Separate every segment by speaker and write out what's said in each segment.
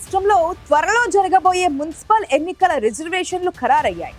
Speaker 1: రాష్ట్రంలో త్వరలో జరగబోయే మున్సిపల్ ఎన్నికల రిజర్వేషన్లు ఖరారయ్యాయి.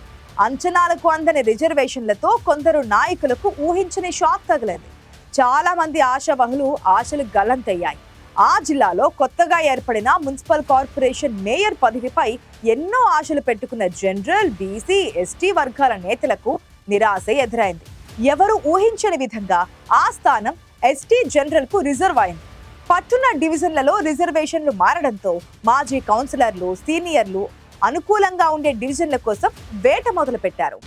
Speaker 1: అంచనాలకు అందని రిజర్వేషన్లతో కొందరు నాయకులకు ఊహించని షాక్ తగిలింది. చాలా మంది ఆశావహులు ఆశలు గల్లంతయ్యాయి. ఆ జిల్లాలో కొత్తగా ఏర్పడిన మున్సిపల్ కార్పొరేషన్ మేయర్ పదవిపై ఎన్నో ఆశలు పెట్టుకున్న జనరల్, బీసీ, ఎస్టీ వర్గాల నేతలకు నిరాశ ఎదురైంది. ఎవరు ఊహించని విధంగా ఆ స్థానం ఎస్టీ జనరల్ కు రిజర్వ్ అయింది. పట్టున్న డివిజన్లలో రిజర్వేషన్లు మారడంతో మాజీ కౌన్సిలర్లు, సీనియర్లు అనుకూలంగా ఉండే డివిజన్ల కోసం వేట మొదలు పెట్టారు.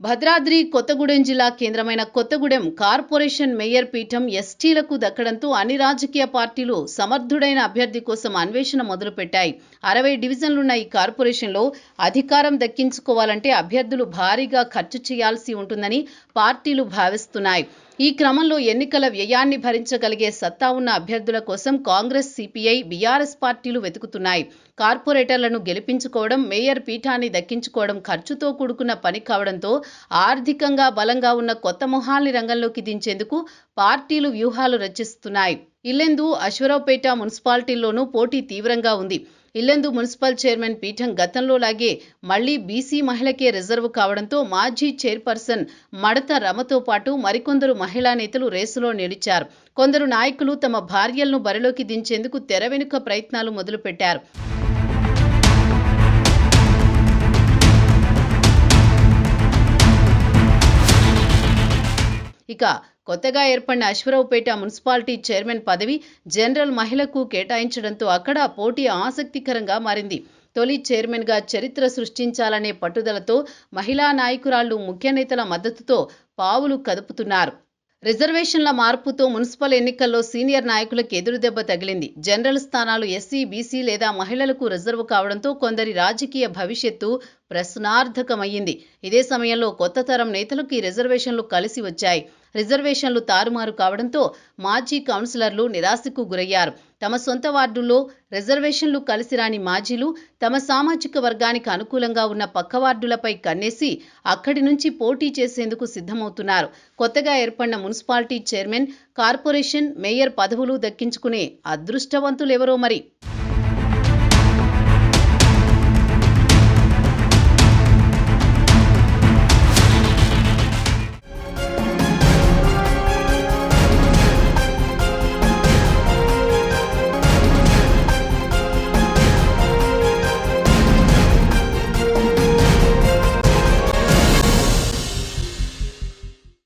Speaker 2: భద్రాద్రి కొత్తగూడెం జిల్లా కేంద్రమైన కొత్తగూడెం కార్పొరేషన్ మేయర్ పీఠం ఎస్టీలకు దక్కడంతో అన్ని రాజకీయ పార్టీలు సమర్థుడైన అభ్యర్థి కోసం అన్వేషణ మొదలుపెట్టాయి. 60 డివిజన్లున్న ఈ కార్పొరేషన్లో అధికారం దక్కించుకోవాలంటే అభ్యర్థులు భారీగా ఖర్చు చేయాల్సి ఉంటుందని పార్టీలు భావిస్తున్నాయి. ఈ క్రమంలో ఎన్నికల వ్యయాన్ని భరించగలిగే సత్తా ఉన్న అభ్యర్థుల కోసం కాంగ్రెస్, సిపిఐ, బీఆర్ఎస్ పార్టీలు వెతుకుతున్నాయి. కార్పొరేటర్లను గెలిపించుకోవడం, మేయర్ పీఠాన్ని దక్కించుకోవడం ఖర్చుతో కూడుకున్న పని కావడంతో ఆర్థికంగా బలంగా ఉన్న కొత్త మొహాల్ని రంగంలోకి దించేందుకు పార్టీలు వ్యూహాలు రచిస్తున్నాయి. ఇల్లెందు, అశ్వరావుపేట మున్సిపాలిటీల్లోనూ పోటీ తీవ్రంగా ఉంది. ఇల్లెందు మున్సిపల్ చైర్మన్ పీఠం గతంలో లాగే మళ్లీ బీసీ మహిళకే రిజర్వ్ కావడంతో మాజీ చైర్పర్సన్ మడత రమతో పాటు మరికొందరు మహిళా నేతలు రేసులో నిలిచారు. కొందరు నాయకులు తమ భార్యలను బరిలోకి దించేందుకు తెర వెనుక ప్రయత్నాలు మొదలుపెట్టారు. ఇక కొత్తగా ఏర్పడిన అశ్వరావుపేట మున్సిపాలిటీ చైర్మన్ పదవి జనరల్ మహిళకు కేటాయించడంతో అక్కడ పోటీ ఆసక్తికరంగా మారింది. తొలి చైర్మన్గా చరిత్ర సృష్టించాలనే పట్టుదలతో మహిళా నాయకురాళ్లు ముఖ్య నేతల మద్దతుతో పావులు కదుపుతున్నారు. రిజర్వేషన్ల మార్పుతో మున్సిపల్ ఎన్నికల్లో సీనియర్ నాయకులకు ఎదురుదెబ్బ తగిలింది. జనరల్ స్థానాలు ఎస్సీ, బీసీ లేదా మహిళలకు రిజర్వ్ కావడంతో కొందరి రాజకీయ భవిష్యత్తు ప్రశ్నార్థకమయ్యింది. ఇదే సమయంలో కొత్త తరం నేతలకు ఈ రిజర్వేషన్లు కలిసి వచ్చాయి. రిజర్వేషన్లు తారుమారు కావడంతో మాజీ కౌన్సిలర్లు నిరాశకు గురయ్యారు. తమ సొంత వార్డుల్లో రిజర్వేషన్లు కలిసి రాని మాజీలు తమ సామాజిక వర్గానికి అనుకూలంగా ఉన్న పక్క వార్డులపై కన్నేసి అక్కడి నుంచి పోటీ చేసేందుకు సిద్ధమవుతున్నారు. కొత్తగా ఏర్పడిన మున్సిపాలిటీ చైర్మన్, కార్పొరేషన్ మేయర్ పదవులు దక్కించుకునే అదృష్టవంతులెవరో మరి.